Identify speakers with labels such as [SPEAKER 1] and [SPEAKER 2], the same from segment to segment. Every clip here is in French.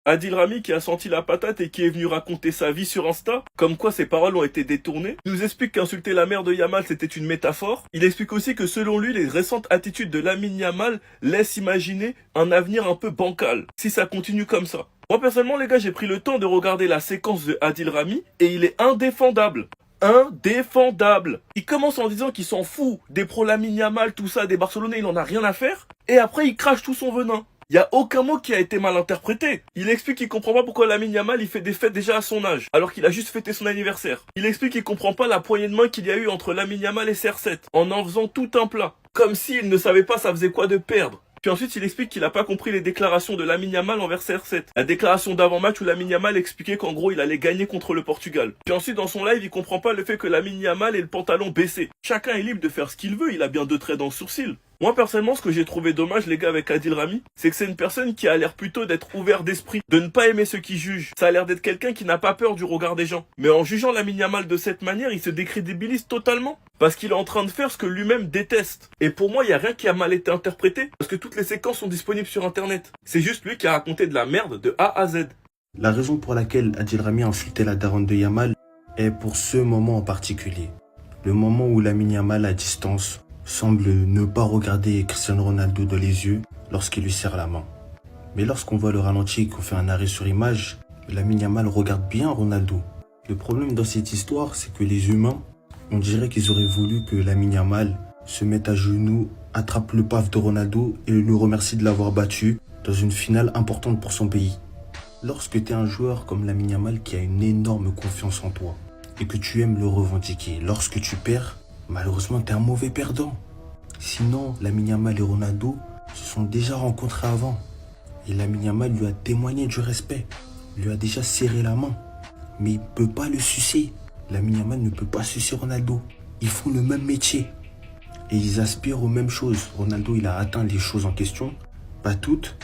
[SPEAKER 1] Adil Rami qui a senti la patate et qui est venu raconter sa vie sur Insta, comme quoi ses paroles ont été détournées, nous explique qu'insulter la mère de Yamal c'était une métaphore. Il explique aussi que selon lui, les récentes attitudes de Lamine Yamal laissent imaginer un avenir un peu bancal, si ça continue comme ça. Moi personnellement les gars, j'ai pris le temps de regarder la séquence de Adil Rami et il est indéfendable. Indéfendable. Il commence en disant qu'il s'en fout des pro Lamine Yamal, tout ça, des Barcelonais, il en a rien à faire. Et après il crache tout son venin. Il y a aucun mot qui a été mal interprété. Il explique qu'il comprend pas pourquoi Lamine Yamal il fait des fêtes déjà à son âge, alors qu'il a juste fêté son anniversaire. Il explique qu'il comprend pas la poignée de main qu'il y a eu entre Lamine Yamal et CR7, en faisant tout un plat. Comme s'il ne savait pas ça faisait quoi de perdre. Puis ensuite, il explique qu'il n'a pas compris les déclarations de Lamine Yamal envers CR7. La déclaration d'avant-match où Lamine Yamal expliquait qu'en gros, il allait gagner contre le Portugal. Puis ensuite, dans son live, il comprend pas le fait que Lamine Yamal ait le pantalon baissé. Chacun est libre de faire ce qu'il veut, il a bien 2 traits dans le sourcil. Moi, personnellement, ce que j'ai trouvé dommage, les gars, avec Adil Rami, c'est que c'est une personne qui a l'air plutôt d'être ouvert d'esprit, de ne pas aimer ceux qui jugent. Ça a l'air d'être quelqu'un qui n'a pas peur du regard des gens. Mais en jugeant Lamine Yamal de cette manière, il se décrédibilise totalement. Parce qu'il est en train de faire ce que lui-même déteste. Et pour moi, il n'y a rien qui a mal été interprété, parce que toutes les séquences sont disponibles sur Internet. C'est juste lui qui a raconté de la merde de A à Z.
[SPEAKER 2] La raison pour laquelle Adil Rami a insulté la daronne de Yamal est pour ce moment en particulier. Le moment où Lamine Yamal à distance semble ne pas regarder Cristiano Ronaldo dans les yeux lorsqu'il lui serre la main. Mais lorsqu'on voit le ralenti et qu'on fait un arrêt sur image, Lamine Yamal regarde bien Ronaldo. Le problème dans cette histoire, c'est que les humains, on dirait qu'ils auraient voulu que Lamine Yamal se mette à genoux, attrape le paf de Ronaldo et le remercie de l'avoir battu dans une finale importante pour son pays. Lorsque tu es un joueur comme Lamine Yamal qui a une énorme confiance en toi et que tu aimes le revendiquer, lorsque tu perds, malheureusement tu es un mauvais perdant. Sinon, Lamine Yamal et Ronaldo se sont déjà rencontrés avant. Et Lamine Yamal lui a témoigné du respect, lui a déjà serré la main. Mais il ne peut pas le sucer. Lamine Yamal ne peut pas sucer Ronaldo. Ils font le même métier. Et ils aspirent aux mêmes choses. Ronaldo, il a atteint les choses en question. Pas toutes.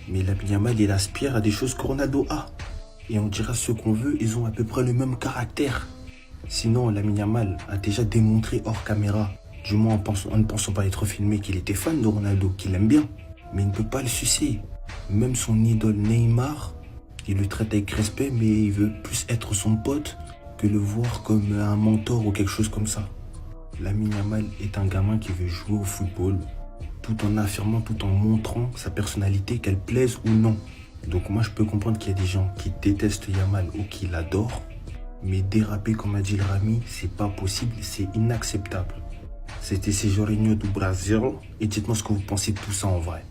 [SPEAKER 2] Mais Lamine Yamal, il aspire à des choses que Ronaldo a. Et on dira ce qu'on veut, ils ont à peu près le même caractère. Sinon, Lamine Yamal a déjà démontré hors caméra, du moins en ne pensant pas être filmé, qu'il était fan de Ronaldo, qu'il aime bien. Mais il ne peut pas le sucer. Même son idole Neymar, il le traite avec respect, mais il veut plus être son pote que le voir comme un mentor ou quelque chose comme ça. Lamine Yamal est un gamin qui veut jouer au football, tout en affirmant, tout en montrant sa personnalité, qu'elle plaise ou non. Donc moi je peux comprendre qu'il y a des gens qui détestent Yamal ou qui l'adorent, mais déraper comme a dit le Rami, c'est pas possible, c'est inacceptable. C'était Jorginho du Brasil, et dites-moi ce que vous pensez de tout ça en vrai.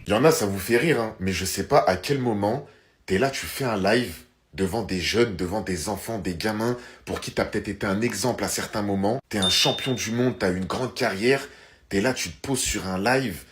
[SPEAKER 3] Il y en a, ça vous fait rire, hein, mais je sais pas à quel moment t'es là, tu fais un live devant des jeunes, devant des enfants, des gamins, pour qui t'as peut-être été un exemple à certains moments. T'es un champion du monde, t'as une grande carrière, t'es là, tu te poses sur un live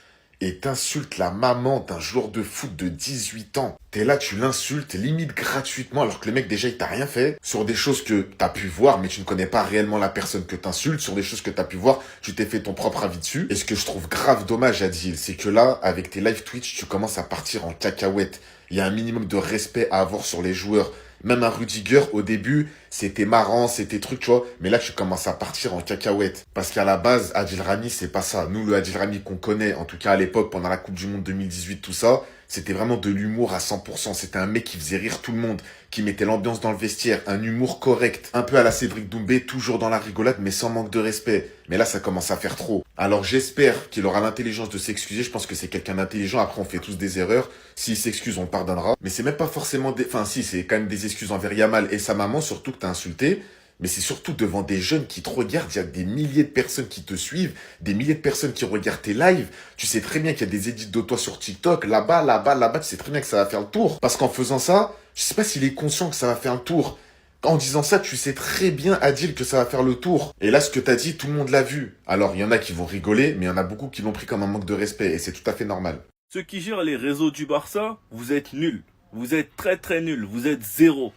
[SPEAKER 3] et t'insultes la maman d'un joueur de foot de 18 ans. T'es là, tu l'insultes, limite gratuitement, alors que le mec déjà il t'a rien fait. Sur des choses que t'as pu voir, mais tu ne connais pas réellement la personne que t'insultes. Sur des choses que t'as pu voir, tu t'es fait ton propre avis dessus. Et ce que je trouve grave dommage, Adil, c'est que là, avec tes live Twitch, tu commences à partir en cacahuète. Il y a un minimum de respect à avoir sur les joueurs. Même un Rudiger, au début, c'était marrant, c'était truc, tu vois. Mais là, tu commences à partir en cacahuète. Parce qu'à la base, Adil Rami, c'est pas ça. Nous, le Adil Rami qu'on connaît, en tout cas à l'époque, pendant la Coupe du Monde 2018, tout ça, c'était vraiment de l'humour à 100%. C'était un mec qui faisait rire tout le monde, qui mettait l'ambiance dans le vestiaire, un humour correct. Un peu à la Cédric Doumbé, toujours dans la rigolade, mais sans manque de respect. Mais là, ça commence à faire trop. Alors j'espère qu'il aura l'intelligence de s'excuser. Je pense que c'est quelqu'un d'intelligent. Après, on fait tous des erreurs. S'il s'excuse, on le pardonnera. Mais c'est même pas forcément des... Enfin, si, c'est quand même des excuses envers Yamal et sa maman, surtout que t'as insulté. Mais c'est surtout devant des jeunes qui te regardent. Il y a des milliers de personnes qui te suivent, des milliers de personnes qui regardent tes lives. Tu sais très bien qu'il y a des edits de toi sur TikTok. Là-bas, là-bas, là-bas. Tu sais très bien que ça va faire le tour. Parce qu'en faisant ça, je sais pas s'il est conscient que ça va faire le tour. En disant ça, tu sais très bien, Adil, que ça va faire le tour. Et là, ce que t'as dit, tout le monde l'a vu. Alors, il y en a qui vont rigoler, mais il y en a beaucoup qui l'ont pris comme un manque de respect. Et c'est tout à fait normal.
[SPEAKER 1] Ceux qui gèrent les réseaux du Barça, vous êtes nuls. Vous êtes très très nuls. Vous êtes zéro.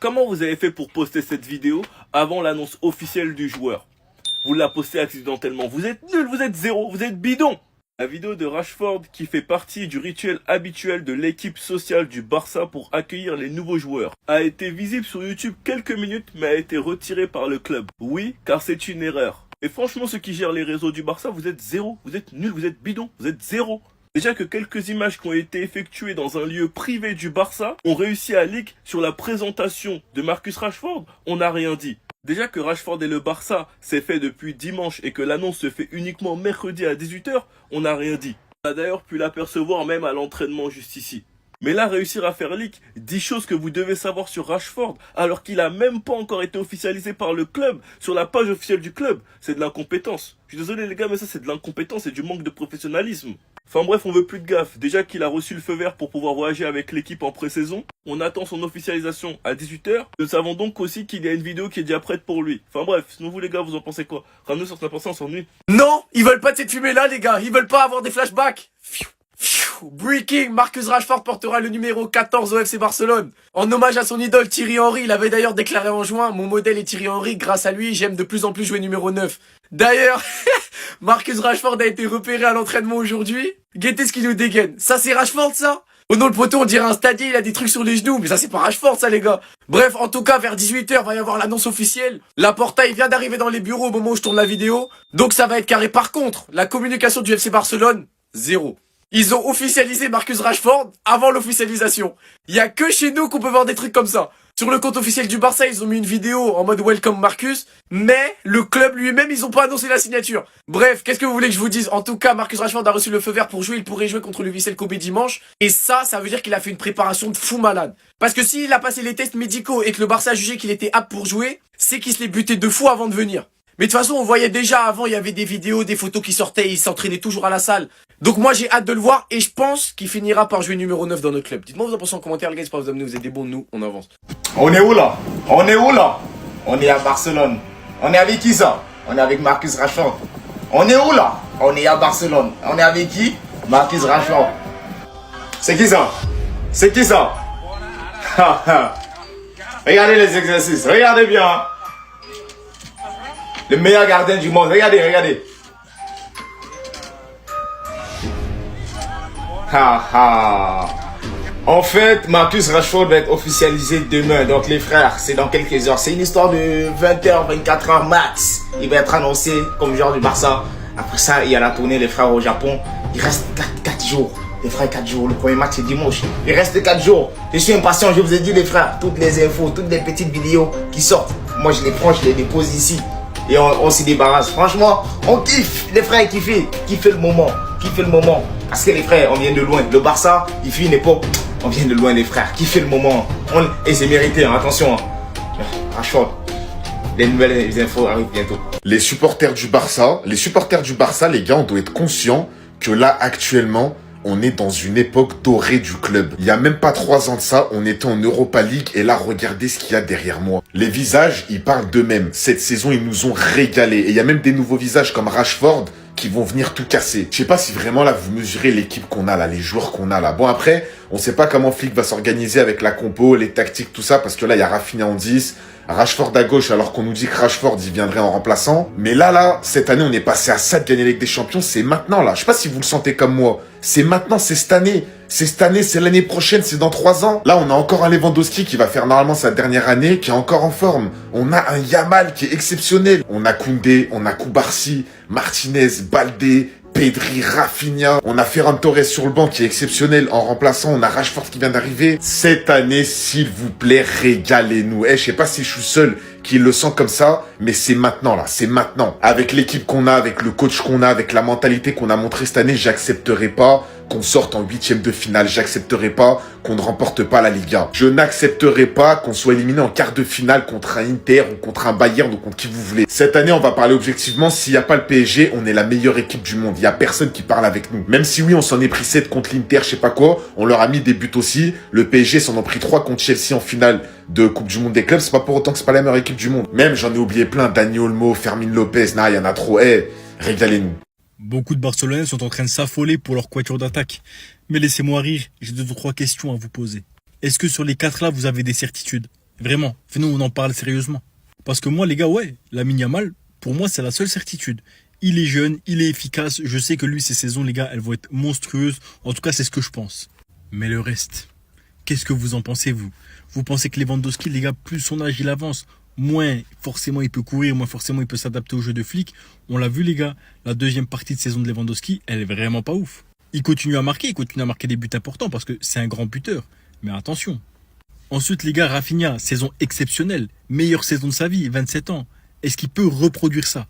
[SPEAKER 1] Comment vous avez fait pour poster cette vidéo avant l'annonce officielle du joueur? Vous la postez accidentellement. Vous êtes nuls, vous êtes zéro, vous êtes bidon. La vidéo de Rashford qui fait partie du rituel habituel de l'équipe sociale du Barça pour accueillir les nouveaux joueurs a été visible sur YouTube quelques minutes mais a été retirée par le club. Oui, car c'est une erreur. Et franchement, ceux qui gèrent les réseaux du Barça, vous êtes zéro, vous êtes nuls, vous êtes bidon, vous êtes zéro. Déjà que quelques images qui ont été effectuées dans un lieu privé du Barça ont réussi à leak sur la présentation de Marcus Rashford, on n'a rien dit. Déjà que Rashford et le Barça s'est fait depuis dimanche et que l'annonce se fait uniquement mercredi à 18h, on n'a rien dit. On a d'ailleurs pu l'apercevoir même à l'entraînement juste ici. Mais là, réussir à faire leak 10 choses que vous devez savoir sur Rashford, alors qu'il a même pas encore été officialisé par le club, sur la page officielle du club, c'est de l'incompétence. Je suis désolé les gars, mais ça c'est de l'incompétence et du manque de professionnalisme. Enfin bref, on veut plus de gaffe. Déjà qu'il a reçu le feu vert pour pouvoir voyager avec l'équipe en pré-saison, on attend son officialisation à 18h. Nous savons donc aussi qu'il y a une vidéo qui est déjà prête pour lui. Enfin bref, sinon vous les gars, vous en pensez quoi? Ramenez sur Snap, on s'ennuie.
[SPEAKER 4] Non, ils veulent pas de cette fumée là les gars, ils veulent pas avoir des flashbacks. Breaking, Marcus Rashford portera le numéro 14 au FC Barcelone. En hommage à son idole Thierry Henry, il avait d'ailleurs déclaré en juin: mon modèle est Thierry Henry, grâce à lui, j'aime de plus en plus jouer numéro 9. D'ailleurs, Marcus Rashford a été repéré à l'entraînement aujourd'hui. Guettez ce qu'il nous dégaine. Ça c'est Rashford ça? Oh non, le poteau, on dirait un stadier, il a des trucs sur les genoux, mais ça c'est pas Rashford ça les gars. Bref, en tout cas, vers 18h, va y avoir l'annonce officielle. Laporta, il vient d'arriver dans les bureaux au moment où je tourne la vidéo, donc ça va être carré. Par contre, la communication du FC Barcelone, zéro. Ils ont officialisé Marcus Rashford avant l'officialisation. Il y a que chez nous qu'on peut voir des trucs comme ça. Sur le compte officiel du Barça, ils ont mis une vidéo en mode Welcome Marcus, mais le club lui-même, ils ont pas annoncé la signature. Bref, qu'est-ce que vous voulez que je vous dise? En tout cas, Marcus Rashford a reçu le feu vert pour jouer, il pourrait jouer contre le Vissel Kobe dimanche, et ça veut dire qu'il a fait une préparation de fou malade. Parce que s'il a passé les tests médicaux et que le Barça a jugé qu'il était apte pour jouer, c'est qu'il se l'est buté de fou avant de venir. Mais de toute façon, on voyait déjà avant, il y avait des vidéos, des photos qui sortaient, il s'entraînait toujours à la salle. Donc moi, j'ai hâte de le voir et je pense qu'il finira par jouer numéro 9 dans notre club. Dites-moi vous en pensez en commentaire, les gars, j'espère que vous amenez, vous êtes des bons de nous, on avance.
[SPEAKER 5] On est où là? On est où là? On est à Barcelone. On est avec qui ça? On est avec Marcus Rashford. On est où là? On est à Barcelone. On est avec qui? Marcus Rashford. C'est qui ça? C'est qui ça? Regardez les exercices, regardez bien. Hein. Le meilleur gardien du monde, regardez, regardez. En fait, Marcus Rashford va être officialisé demain. Donc les frères, c'est dans quelques heures. C'est une histoire de 20h, 24h max. Il va être annoncé comme joueur du Barça. Après ça, il y a la tournée, les frères, au Japon. Il reste 4 jours. Les frères, 4 jours. Le premier match, c'est dimanche. Il reste 4 jours. Je suis impatient, je vous ai dit, les frères. Toutes les infos, toutes les petites vidéos qui sortent. Moi, je les prends, je les dépose ici. Et on s'y débarrasse. Franchement, on kiffe. Les frères, kiffez le moment. Kiffez le moment. Parce que les frères, on vient de loin. Le Barça, il fait une époque. On vient de loin, les frères. Kiffez le moment. Et c'est mérité, hein. Attention. Hein. Rashford. Les nouvelles infos arrivent bientôt.
[SPEAKER 3] Les supporters du Barça, les gars, on doit être conscient que là, actuellement, on est dans une époque dorée du club. Il y a même pas 3 ans de ça, on était en Europa League et là, regardez ce qu'il y a derrière moi. Les visages, ils parlent d'eux-mêmes. Cette saison, ils nous ont régalé. Et il y a même des nouveaux visages comme Rashford qui vont venir tout casser. Je sais pas si vraiment là, vous mesurez l'équipe qu'on a là, les joueurs qu'on a là. Bon, après, on sait pas comment Flick va s'organiser avec la compo, les tactiques, tout ça, parce que là, il y a Rafinha en 10, Rashford à gauche, alors qu'on nous dit que Rashford, il viendrait en remplaçant. Mais là, cette année, on est passé à ça de gagner la Ligue des Champions, c'est maintenant, là. Je sais pas si vous le sentez comme moi. C'est maintenant, c'est cette année. C'est cette année, c'est l'année prochaine, c'est dans 3 ans. Là, on a encore un Lewandowski qui va faire normalement sa dernière année, qui est encore en forme. On a un Yamal qui est exceptionnel. On a Koundé, on a Koubarsi, Martinez, Baldé, Pedri, Rafinha. On a Ferran Torres sur le banc qui est exceptionnel. En remplaçant, on a Rashford qui vient d'arriver. Cette année, s'il vous plaît, régalez-nous. Je sais pas si je suis seul qui le sent comme ça, mais c'est maintenant là, c'est maintenant. Avec l'équipe qu'on a, avec le coach qu'on a, avec la mentalité qu'on a montré cette année, j'accepterai pas qu'on sorte en 8e de finale. J'accepterai pas qu'on ne remporte pas la Liga. Je n'accepterai pas qu'on soit éliminé en quart de finale contre un Inter ou contre un Bayern ou contre qui vous voulez. Cette année, on va parler objectivement. S'il n'y a pas le PSG, on est la meilleure équipe du monde. Il y a personne qui parle avec nous. Même si oui, on s'en est pris 7 contre l'Inter, je sais pas quoi. On leur a mis des buts aussi. Le PSG s'en ont pris 3 contre Chelsea en finale de Coupe du Monde des clubs. C'est pas pour autant que c'est pas la meilleure équipe du monde. Même, j'en ai oublié plein. Dani Olmo, Fermin Lopez. Il y en a trop. Régalez-nous.
[SPEAKER 6] Beaucoup de Barcelonais sont en train de s'affoler pour leur quatuor d'attaque. Mais laissez-moi rire, j'ai 2 ou 3 questions à vous poser. Est-ce que sur les 4 là, vous avez des certitudes? Vraiment, venons, on en parle sérieusement. Parce que moi, les gars, ouais, Lamine Yamal, pour moi, c'est la seule certitude. Il est jeune, il est efficace, je sais que lui, ses saisons, les gars, elles vont être monstrueuses. En tout cas, c'est ce que je pense. Mais le reste, qu'est-ce que vous en pensez, vous? Vous pensez que Lewandowski, les gars, plus son âge il avance, moins forcément il peut courir, moins forcément il peut s'adapter au jeu de Flick. On l'a vu les gars, la deuxième partie de saison de Lewandowski, elle est vraiment pas ouf. Il continue à marquer des buts importants parce que c'est un grand buteur. Mais attention. Ensuite, les gars, Rafinha, saison exceptionnelle. Meilleure saison de sa vie, 27 ans. Est-ce qu'il peut reproduire ça?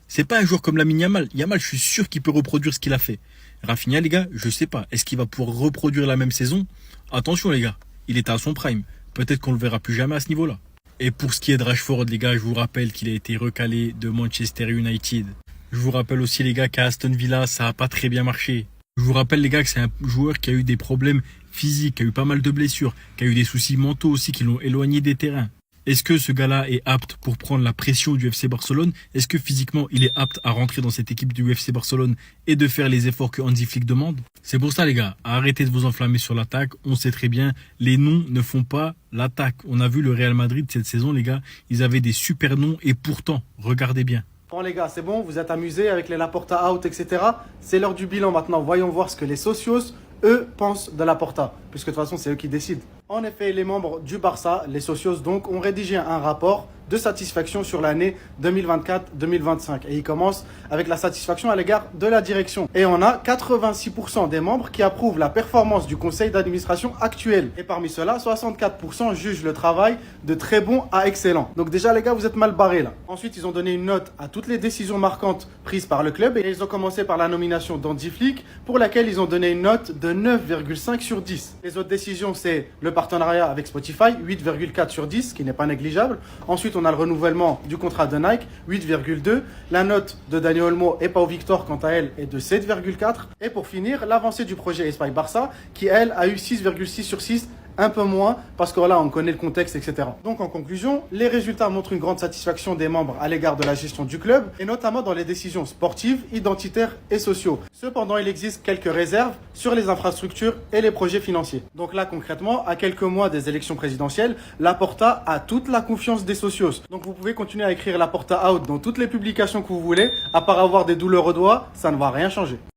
[SPEAKER 6] C'est pas un joueur comme Lamine Yamal. Yamal, je suis sûr qu'il peut reproduire ce qu'il a fait. Rafinha, les gars, je sais pas. Est-ce qu'il va pouvoir reproduire la même saison? Attention, les gars. Il est à son prime. Peut-être qu'on le verra plus jamais à ce niveau-là. Et pour ce qui est de Rashford, les gars, je vous rappelle qu'il a été recalé de Manchester United. Je vous rappelle aussi, les gars, qu'à Aston Villa, ça a pas très bien marché. Je vous rappelle, les gars, que c'est un joueur qui a eu des problèmes physiques, qui a eu pas mal de blessures, qui a eu des soucis mentaux aussi qui l'ont éloigné des terrains. Est-ce que ce gars-là est apte pour prendre la pression du FC Barcelone? Est-ce que physiquement, il est apte à rentrer dans cette équipe du FC Barcelone et de faire les efforts que Hansi Flick demande? C'est pour ça, les gars, arrêtez de vous enflammer sur l'attaque. On sait très bien, les noms ne font pas l'attaque. On a vu le Real Madrid cette saison, les gars, ils avaient des super noms et pourtant, regardez bien.
[SPEAKER 7] Bon les gars, c'est bon, vous êtes amusés avec les Laporta out, etc. C'est l'heure du bilan maintenant. Voyons voir ce que les socios, eux, pensent de Laporta. Puisque de toute façon, c'est eux qui décident. En effet, les membres du Barça, les socios donc, ont rédigé un rapport de satisfaction sur l'année 2024-2025. Et il commence avec la satisfaction à l'égard de la direction. Et on a 86% des membres qui approuvent la performance du conseil d'administration actuel. Et parmi ceux-là, 64% jugent le travail de très bon à excellent. Donc déjà les gars, vous êtes mal barrés là. Ensuite, ils ont donné une note à toutes les décisions marquantes prises par le club. Et ils ont commencé par la nomination d'Hansi Flick, pour laquelle ils ont donné une note de 9,5 sur 10. Les autres décisions, c'est le partenariat avec Spotify, 8,4 sur 10, ce qui n'est pas négligeable. Ensuite, on a le renouvellement du contrat de Nike, 8,2. La note de Dani Olmo et Pau Victor, quant à elle, est de 7,4. Et pour finir, l'avancée du projet Espai Barça, qui elle a eu 6,6 sur 6, un peu moins, parce que là, on connaît le contexte, etc. Donc, en conclusion, les résultats montrent une grande satisfaction des membres à l'égard de la gestion du club, et notamment dans les décisions sportives, identitaires et sociaux. Cependant, il existe quelques réserves sur les infrastructures et les projets financiers. Donc là, concrètement, à quelques mois des élections présidentielles, Laporta a toute la confiance des socios. Donc, vous pouvez continuer à écrire Laporta out dans toutes les publications que vous voulez, à part avoir des douleurs aux doigts, ça ne va rien changer.